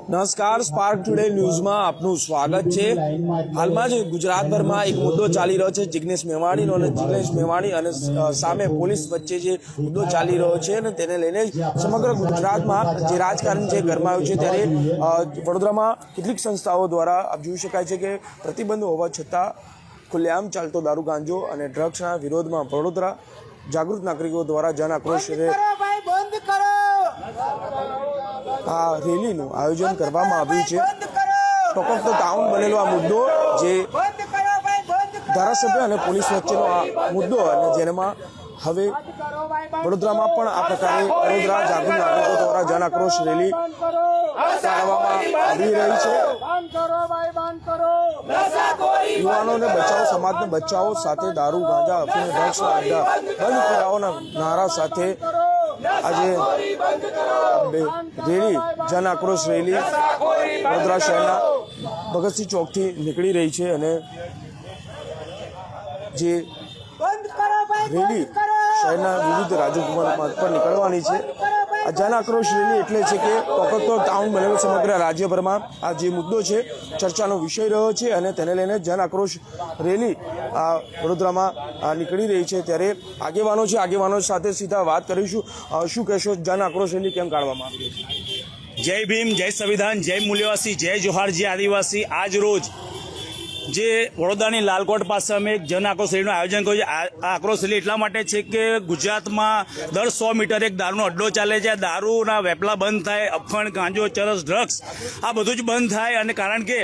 નમસ્કાર, spark today ન્યૂઝમાં આપનું સ્વાગત છે। હાલમાં જ ગુજરાતભરમાં એક મુદ્દો ચાલી રહ્યો છે જિગ્નેશ મેવાણીનો, અને જિગ્નેશ મેવાણી અને સામે પોલીસ વચ્ચે જે મુદ્દો ચાલી રહ્યો છે અને તેને લઈને સમગ્ર ગુજરાતમાં જે રાજકારણ છે ગરમાયું છે। ત્યારે વડોદરામાં કેટલીક સંસ્થાઓ દ્વારા આપ જોઈ શકાય છે કે પ્રતિબંધ હોવા છતાં ખુલ્લેઆમ ચાલતો દારૂ ગાંજો અને ડ્રગ્સના વિરોધમાં વડોદરા જાગૃત નાગરિકો દ્વારા જન આક્રોશ આ રેલીનું આયોજન કરવામાં આવ્યું છે। ટોક ઓફ ધ ટાઉન બનેલો આ મુદ્દો જે ધારાસભ્ય અને પોલીસ વચ્ચેનો આ મુદ્દો, અને જેમાં હવે વડોદરામાં પણ આ પ્રકારે વડોદરા જાગૃત નાગરિકો દ્વારા જન આક્રોશ રેલી કાઢવામાં આવી રહી છે। યુવાનોને બચાવો, સમાજને બચાવો, સાથે દારૂ ગાંજા અફીણ ડ્રગ્સના અડ્ડા બંધ કરાવોના નારા સાથે આજે રેલી જન આક્રોશ રેલી વડોદરા શહેરના ભગતસિંહ ચોકથી નીકળી રહી છે, અને જે રેલી શહેરના વિવિધ રાજ્યોમાં પર નીકળવાની છે। આ જન આક્રોશ રેલી એટલે છે કે ટોક ઓફ ધ ટાઉન બનેલો સમગ્ર રાજ્યભરમાં આ જે મુદ્દો છે ચર્ચાનો વિષય રહ્યો છે, અને તેને લઈને જન આક્રોશ રેલી આ વડોદરામાં નીકળી રહી છે। ત્યારે આગેવાનો છે, આગેવાનો સાથે સીધા વાત કરીશું। શું કહેશો, જન આક્રોશ રેલી કેમ કાઢવામાં આવી છે? જય ભીમ, જય સંવિધાન, જય મૂલ્યવાસી, જય જોહાર, જય આદિવાસી। આજ રોજ જે વડોદરાની લાલકોટ પાસે અમે એક જન આક્રોશ રેલીનું આયોજન કર્યું છે। આ આક્રોશ રેલી એટલા માટે છે કે ગુજરાતમાં દર 100 મીટર એક દારૂનો અડ્ડો ચાલે છે। દારૂના વેપલા બંધ થાય, અફણ, ગાંજો, ચરસ, ડ્રગ્સ આ બધું જ બંધ થાય, અને કારણ કે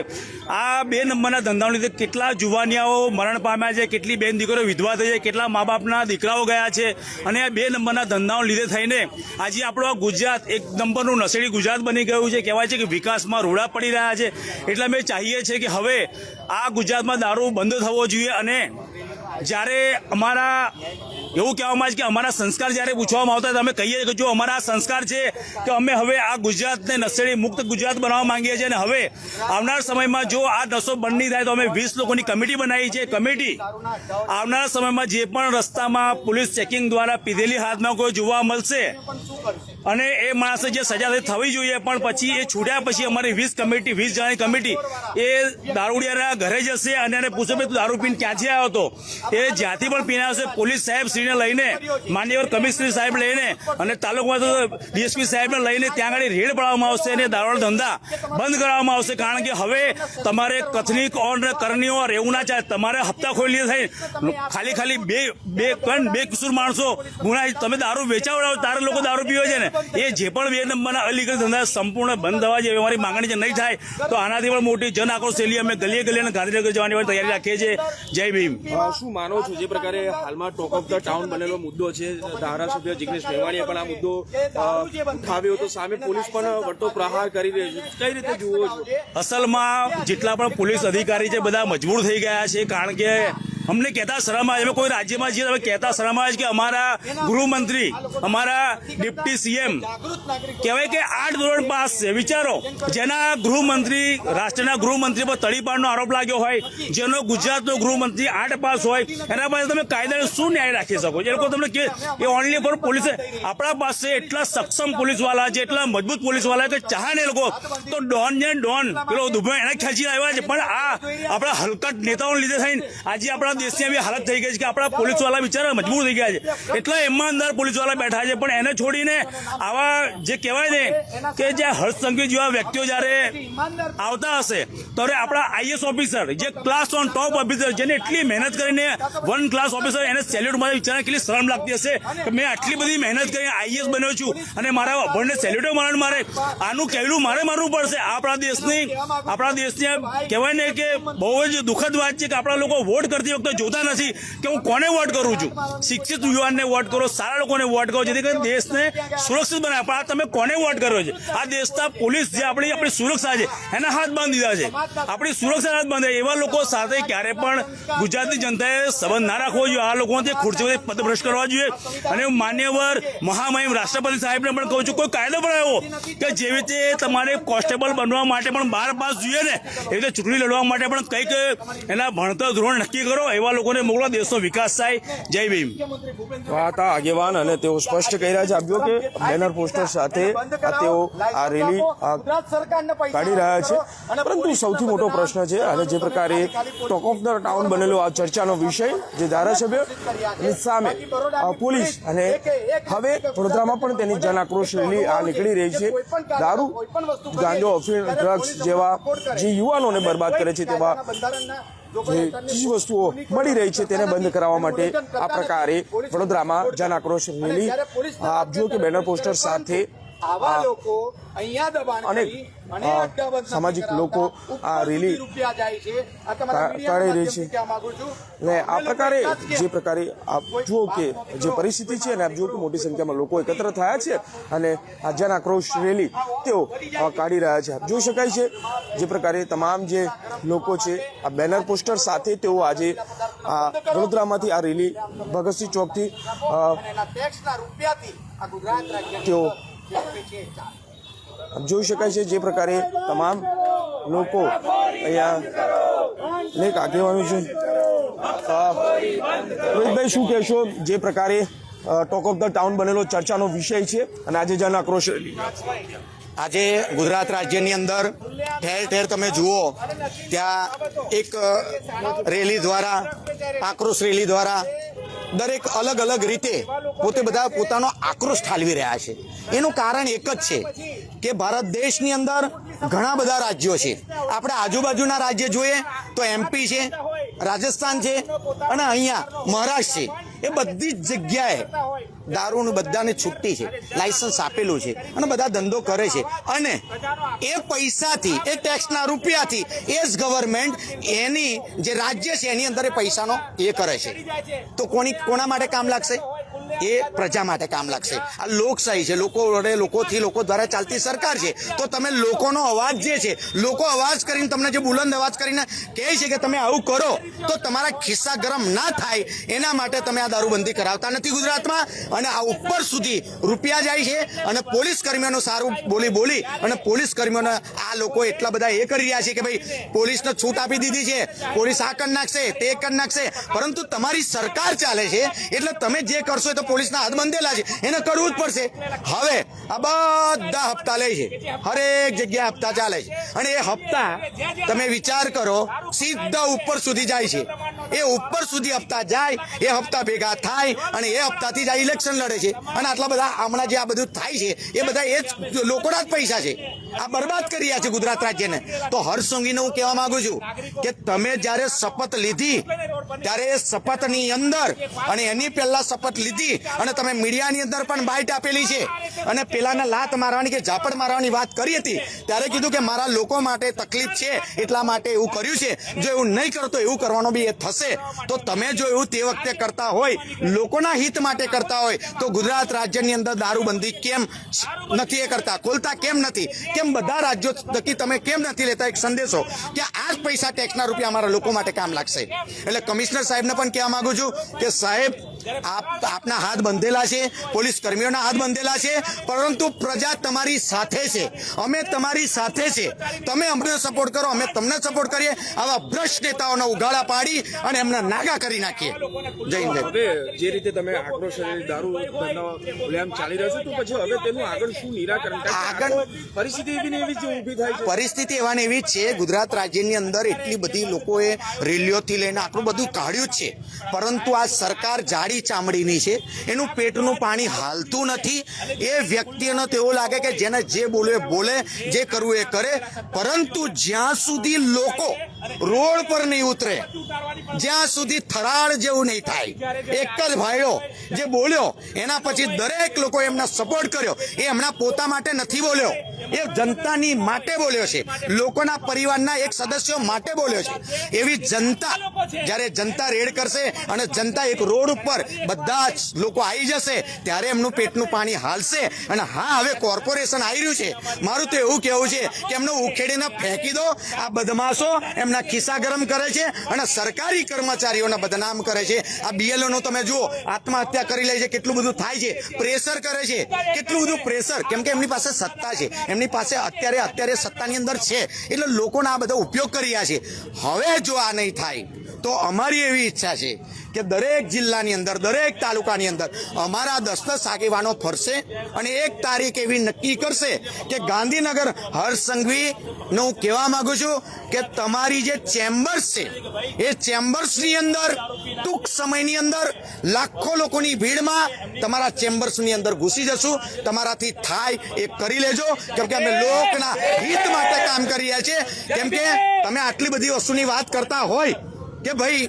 આ 2 નંબરના ધંધાને લીધે કેટલા જુવાનિયાઓ મરણ પામ્યા છે, કેટલી બેન દીકરીઓ વિધવા થઈ છે, કેટલા મા બાપના દીકરાઓ ગયા છે, અને આ 2 નંબરના ધંધાઓને લીધે થઈને આજે આપણું આ ગુજરાત એક નંબરનું નશેડી ગુજરાત બની ગયું છે। કહેવાય છે કે વિકાસમાં રોડા પડી રહ્યા છે, એટલે અમે ચાહીએ છીએ કે હવે આ ગુજરાતમાં દારૂ બંધ થવો જોઈએ। અને જ્યારે અમારા એવું કહેવામાં આવે છે કે અમારા સંસ્કાર જ્યારે પૂછવામાં આવતા અમે કહીએ કે જો અમારા સંસ્કાર છે કે અમે હવે આ ગુજરાતને નશેડી મુક્ત ગુજરાત બનાવવા માંગીએ છીએ, અને હવે આવનાર સમયમાં જો આ નશો બંધ નહીં થાય તો અમે 20 લોકોની કમિટી બનાવી છે। કમિટી આવનારા સમયમાં જે પણ રસ્તામાં પોલીસ ચેકિંગ દ્વારા પીધેલી હાથમાં કોઈ જોવા મળશે અને એ માણસે જે સજા થવી જોઈએ, પણ પછી એ છૂટ્યા પછી અમારી 20 જણાની કમિટી એ દારૂડિયાના ઘરે જશે અને એને પૂછે ભાઈ તું દારૂ પીને ક્યાંથી આવ્યો હતો, એ જ્યાંથી પણ પીને આવશે પોલીસ સાહેબ શ્રીને લઈને, માનનીય કમિશનર સાહેબ લઈને અને તાલુકામાં તો ડીએસપી સાહેબને લઈને ત્યાં આગળ રેડ પાડવામાં આવશે અને દારૂના ધંધા બંધ કરવામાં આવશે। કારણ કે હવે તમારે કથની ઓર કરણી ઓર એવું ના ચાલે, તમારે હપ્તાખોરી થઈ ખાલી બે કસૂર માણસો ગુના તમે દારૂ વેચાવડાવો, તારે લોકો દારૂ પીવે છે ને, એ જે પણ 2 નંબરના અલીગલ ધંધા સંપૂર્ણ બંધ થવા જેવી અમારી માંગણી છે। નહીં થાય તો આનાથી પણ મોટી જન આક્રોશ રેલી અમે ગલીએ અને ગાંધીનગર જવાની તૈયારી રાખીએ છીએ। જય ભીમ। શું માનો છો, જે પ્રકારે હાલમાં ટોક ઓફ ધ ટાઉન બનેલો મુદ્દો છે, ધારાસભ્ય જિગ્નેશ મેવાણીએ પણ આ મુદ્દો ઉઠાવ્યો તો સામે પોલીસ પણ વળતો પ્રહાર કરી રહી છે, કઈ રીતે જુઓ છો? અસલમાં જેટલા પણ પોલીસ અધિકારી છે બધા મજબૂર થઈ ગયા છે, કારણ કે અમને કહેતા શરમ આવે, કોઈ રાજ્યમાં છીએ તમે કહેતા શરમ આવે છે કે અમારા ગૃહમંત્રી, અમારા ડિપ્ટી સીએમ કહેવાય કે 8 ધોરણ પાસ છે। વિચારો, જેના ગૃહમંત્રી, રાષ્ટ્રના ગૃહમંત્રી પર તડીપારનો આરોપ લાગ્યો હોય, જેનો ગુજરાતનો ગૃહમંત્રી 8 પાસ હોય, એના પાસે તમે કાયદાને શું ન્યાય રાખી શકો? એ લોકો તમને કે એ ઓનલી ફોર પોલીસ, આપણા પાસે એટલા સક્ષમ પોલીસવાળા છે, એટલા મજબૂત પોલીસવાળા કે ચાહે એ લોકો તો ડોન ને ડોન પેલો દુબઈ એને ખેંચી આવ્યા છે, પણ આ આપણા હલકટ નેતાઓને લીધે થઈને આજે આપણા દેશની એવી હાલત થઈ ગઈ છે કે આપણા પોલીસવાળા બિચારા મજબૂર થઈ ગયા છે, એટલા ઈમાનદાર પોલીસવાળા બેઠા છે, પણ એને છોડીને આવા જે કહેવાય ને કે જે હર્ષ સંઘવી જેવા વ્યક્તિઓ જ્યારે આવતા હશે તો આપણા આઈએસ ઓફિસર, જે ક્લાસ ઓન ટોપ ઓફિસર, જેને એટલી મહેનત કરીને 1 ક્લાસ ઓફિસર, એને સેલ્યુટ મારે વિચારને કેટલી શરમ લાગતી હશે કે મેં આટલી બધી મહેનત કરીને આઈએસ બન્યો છું અને મારા અભણને સેલ્યુટો મારવાનું, મારે આનું કહેલું મારવું પડશે। આપણા દેશની કહેવાય ને કે બહુ જ દુઃખદ વાત છે કે આપણા લોકો વોટ કરતી વખતે જોતા નથી કે હું કોને વોટ કરું છું। શિક્ષિત યુવાનને વોટ કરો, સારા લોકોને વોટ કરો, જેથી કરીને દેશને સુરક્ષિત બનાવે, પણ આ તમે કોને વોટ કરો છો? આ દેશના પોલીસ જે આપણી સુરક્ષા છે એના હાથ બાંધી દીધા છે, આપણી સુરક્ષા હાથ બાંધે, એવા લોકો સાથે ક્યારે પણ ગુજરાતની જનતાએ સંબંધ ના રાખવો જોઈએ। આ લોકોને ખુરશી પદભ્રષ્ટ કરવા જોઈએ, અને માન્યવર મહામહિમ રાષ્ટ્રપતિ સાહેબને પણ કહું છું કોઈ કાયદો બનાવ્યો કે જેવી રીતે તમારે કોન્સ્ટેબલ બનવા માટે પણ 12 પાસ જોઈએ ને, એ રીતે ચૂંટણી લડવા માટે પણ કંઈક એના ભણતર ધોરણ નક્કી કરો, એવા લોકોને મોકલો, દેશનો વિકાસ થાય. જય ભીમ. આ હતા આગેવાન અને તેઓ સ્પષ્ટ કહી રહ્યા છે આપ્યો કે બેનર પોસ્ટર સાથે તેઓ આ રેલી કાઢી રહ્યા છે. પરંતુ સૌથી મોટો પ્રશ્ન છે અને જે પ્રકારે ટોક ઓફ ધ ટાઉન બનેલો આ ચર્ચાનો વિષય જે ધારાસભ્યની સામે પોલીસ અને હવે વડોદરામાં પણ તેની જન આક્રોશ રેલી આ નીકળી રહી છે. દારૂ, ગાંજો, અફીણ, ડ્રગ્સ જેવા જે યુવાનોને બરબાદ કરે છે તેવા જે ચીજ વસ્તુઓ મળી રહી છે તેને બંધ કરાવવા માટે આ પ્રકારે વડોદરામાં જન આક્રોશ રેલી આપ જુઓ કે બેનર પોસ્ટર સાથે અનેક સામાજિક લોકો આ રેલી કાઢી રહી છે. અને આ પ્રકારે જે પ્રકારે આપ જુઓ કે જે પરિસ્થિતિ છે અને આપ જુઓ કે મોટી સંખ્યામાં લોકો એકત્ર થયા છે અને આ જન આક્રોશ રેલી તેઓ કાઢી રહ્યા છે. આપ જોઈ શકાય છે જે પ્રકારે તમામ જે લોકો છે આ બેનર પોસ્ટર સાથે તેઓ આજે આ વડોદરામાંથી આ રેલી ભગતસિંહ ચોકથી તેઓ જોઈ શકાય છે જે પ્રકારે તમામ લોકો અહીંયા અનેક આગેવાનો છે. રોહિતભાઈ, શું કહેશો જે પ્રકારે ટોક ઓફ ધ ટાઉન બનેલો ચર્ચાનો વિષય છે અને આજે જન આક્રોશ રેલી? આજે ગુજરાત રાજ્યની અંદર ઠેર ઠેર તમે જુઓ ત્યાં એક રેલી દ્વારા, આક્રોશ રેલી દ્વારા દરેક અલગ અલગ રીતે પોતે બધા પોતાનો આક્રોશ ઠાલવી રહ્યા છે. એનું કારણ એક જ છે કે ભારત દેશની અંદર ઘણા બધા રાજ્યો છે. આપણે આજુબાજુના રાજ્ય જોઈએ તો MP છે, રાજસ્થાન છે અને અહીંયા મહારાષ્ટ્ર છે. એ બધી જ જગ્યાએ દારૂનું બધાને છૂટી છે, લાયસન્સ આપેલું છે અને બધા ધંધો કરે છે. અને એ પૈસાથી, એ ટેક્સના રૂપિયાથી એ જ ગવર્મેન્ટ એની જે રાજ્ય છે એની અંદર એ પૈસાનો એ કરે છે. તો કોના માટે કામ લાગશે? એ પ્રજા માટે કામ લાગશે. આ લોકશાહી છે, લોકો વડે, લોકોથી, લોકો દ્વારા ચાલતી સરકાર છે. તો તમે લોકોનો અવાજ જે છે, લોકો અવાજ કરીને તમને જે બુલંદ અવાજ કરીને કહે છે કે તમે આવું કરો તો તમારા ખિસ્સા ગરમ ના થાય એના માટે તમે આ દારૂબંધી કરાવતા નથી ગુજરાતમાં. અને આ ઉપર સુધી રૂપિયા જાય છે અને પોલીસ કર્મીઓનું સારું બોલી અને પોલીસ કર્મીઓને આ લોકો એટલા બધા એ કરી રહ્યા છે કે ભાઈ પોલીસને છૂટ આપી દીધી છે, પોલીસ આ કરી નાખશે, તે કરી નાખશે. પરંતુ તમારી સરકાર ચાલે છે એટલે તમે જે કરશો તો પોલીસના હાથ બંધેલા છે, એને કરવું જ પડશે. હવે આ બધા હપ્તા લે છે, હરેક જગ્યાએ હપ્તા ચાલે છે અને એ હપ્તા તમે વિચાર કરો સીધા ઉપર સુધી જાય છે. એ ઉપર સુધી હપ્તા જાય, એ હપ્તા ભેગા થાય અને એ હપ્તાથી જ આ ઇલેક્શન લડે છે. અને આટલા બધા હમણાં જે આ બધું થાય છે એ બધા એ જ લોકોના જ પૈસા છે. આ બરબાદ કરી રહ્યા છે ગુજરાત રાજ્યને. તો હર્ષ સંઘવીને હું કહેવા માંગુ છું કે તમે જ્યારે શપથ લીધી ત્યારે એ શપથની અંદર અને એની પહેલા શપથ લીધી અને તમે મીડિયાની અંદર પણ બાઇટ આપેલી છે અને પેલાને લાત મારવાની કે ઝાપડ મારવાની વાત કરી હતી ત્યારે કીધું કે મારા લોકો માટે તકલીફ છે એટલા માટે એવું કર્યું છે. જો એવું નહીં કરો તો એવું કરવાનો બી એ થશે. તો તમે જો એવું તે વખતે કરતા હોય, લોકોના હિત માટે કરતા હોય તો ગુજરાત રાજ્યની અંદર દારૂબંધી કેમ નથી એ કરતા, ખોલતા કેમ નથી, કેમ બધા રાજ્યો થકી તમે કેમ નથી લેતા એક સંદેશો કે આ જ પૈસા ટેક્સના રૂપિયા અમારા લોકો માટે કામ લાગશે? એટલે કમિશનર સાહેબને પણ કહેવા માંગુ છું કે સાહેબ આપના હાથ બંધેલા છે, પોલીસ કર્મીઓના હાથ બંધેલા છે, પરંતુ પ્રજા તમારી સાથે છે, અમે તમારી સાથે છે. તમે અમને સપોર્ટ કરો, અમે તમને સપોર્ટ કરીએ. આવા ભ્રષ્ટ નેતાઓને ઉગાડા પાડી અને એમને નાગા કરી નાખીએ. જય હિન્દ. હવે જે રીતે તમે આક્રોશ દારૂ ધંધો ચાલી રહ્યો છે તો પછી હવે તેનું આગળ શું નિરાકરણ? આગળ પરિસ્થિતિ એવી ને એવી જ ઊભી થાય છે. પરિસ્થિતિ એવા ને એવી જ છે. ગુજરાત રાજ્યની અંદર એટલી બધી લોકોએ રેલીઓથી લઈને આટલું બધું કાઢ્યું જ છે, પરંતુ આ સરકાર જાડી ચામડીની છે, એનું પેટનું પાણી હાલતું નથી. એ વ્યક્તિને તેવું લાગે કે જેને જે બોલવું એ બોલે, જે કરવું એ કરે. પરંતુ જ્યાં સુધી લોકો રોડ પર નહીં ઉતરે, જ્યાં સુધી થરાડ જેવું નહીં થાય, એક જ ભાઈઓ જે બોલ્યો એના પછી દરેક લોકો એમના સપોર્ટ કર્યો, એ એમના પોતા માટે નથી બોલ્યો, એ જનતાની માટે બોલ્યો છે, લોકોના પરિવારના એક સદસ્યો માટે બોલ્યો છે. એવી જનતા જ્યારે જનતા રેડ કરશે અને જનતા એક રોડ ઉપર બધા જ લોકો આવી જશે ત્યારે એમનું પેટનું પાણી હાલશે. અને હા, હવે કોર્પોરેશન આવી રહ્યું છે. મારું તો એવું કહેવું છે કે એમને ઉખેડીને ફેંકી દો. આ બદમાશો એમના ખિસ્સા ગરમ કરે છે અને સરકારી કર્મચારીઓને બદનામ કરે છે. આ BLO નો તમે જુઓ, આત્મહત્યા કરી લે છે, કેટલું બધું થાય છે, પ્રેશર કરે છે, કેટલું બધું પ્રેશર, કેમ કે એમની પાસે સત્તા છે, એમની પાસે અત્યારે સત્તાની અંદર છે એટલે લોકોના આ બધા ઉપયોગ કરી રહ્યા છે. હવે જો આ નહીં થાય, તો અમારી એવી ઈચ્છા છે કે દરેક જિલ્લાની અંદર, દરેક તાલુકાની અંદર અમારા 10-10 આગેવાનો ફરશે અને એક તારીખ એવી નક્કી કરશે કે ગાંધીનગર હર્ષ સંઘવીને હું કહેવા માંગુ છું કે તમારી જે ચેમ્બર્સ છે એ ચેમ્બર્સની અંદર ટૂંક સમયની અંદર લાખો લોકોની ભીડમાં તમારા ચેમ્બર્સની અંદર ઘૂસી જશું. તમારાથી થાય એ કરી લેજો, કેમ કે અમે લોકના હિત માટે કામ કરી રહ્યા છીએ. કેમ કે તમે આટલી બધી વસ્તુની વાત કરતા હોય કે ભાઈ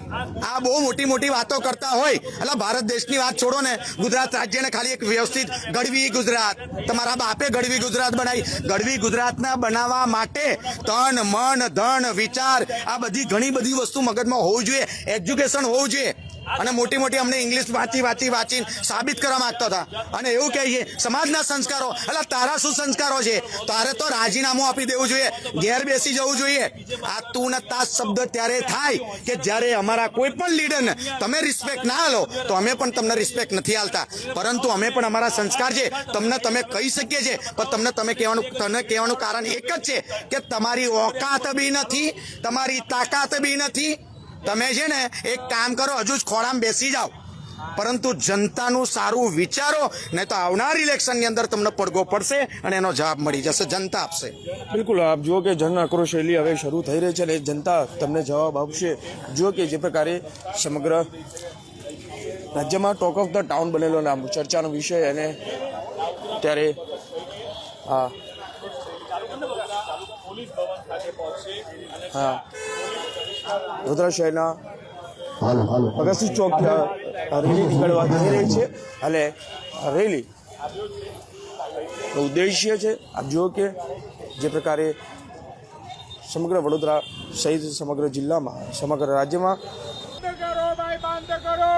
આ બહુ મોટી મોટી વાતો કરતા હોય, એટલે ભારત દેશની વાત છોડો ને, ગુજરાત રાજ્યને ખાલી એક વ્યવસ્થિત ગઢવી ગુજરાત, તમારા બાપે ગઢવી ગુજરાત બનાવી. ગઢવી ગુજરાતના બનાવવા માટે તન મન ધન વિચાર આ બધી ઘણી બધી વસ્તુ મગજમાં હોવું જોઈએ, એજ્યુકેશન હોવું જોઈએ. અને મોટી મોટી અમને ઇંગ્લિશ વાંચીને સાબિત કરવા માંગતા હતા અને એવું કહે છે સમાજના સંસ્કારો. એટલે તારા શું સંસ્કારો છે? તારે તો રાજીનામું આપી દેવું જોઈએ, ઘેર બેસી જવું જોઈએ. આ તું ને તા શબ્દ ત્યારે થાય કે જ્યારે અમારા કોઈ પણ લીડરને તમે રિસ્પેક્ટ ના આલો તો અમે પણ તમને રિસ્પેક્ટ નથી આલતા. પરંતુ અમે પણ અમારા સંસ્કાર છે તમને તમે કહી શકીએ છીએ, પણ તમે કહેવાનું કારણ એક જ છે કે તમારી ઓકાત બી નથી, તમારી તાકાત બી નથી. તમે છે ને એક કામ કરો, હજુ જ ખોળામાં બેસી જાઓ, પરંતુ જનતાનું સારું વિચારો, નહીં તો આવનાર ઇલેક્શનની અંદર તમને પડઘો પડશે અને એનો જવાબ મળી જશે, જનતા આપશે. બિલકુલ, આપ જુઓ કે જન આક્રોશ રેલી હવે શરૂ થઈ રહી છે અને જનતા તમને જવાબ આપશે. જુઓ કે જે પ્રકારે સમગ્ર રાજ્યમાં ટોક ઓફ ધ ટાઉન બનેલો નામ ચર્ચાનો વિષય, અને ત્યારે વડોદરા શહેરના ભગતસિંહ ચોક રેલી નીકળવા જઈ રહી છે અને રેલી ઉદ્દેશ્ય છે આપ જુઓ કે જે પ્રકારે સમગ્ર વડોદરા સહિત સમગ્ર જિલ્લામાં, સમગ્ર રાજ્યમાં બંધ કરો.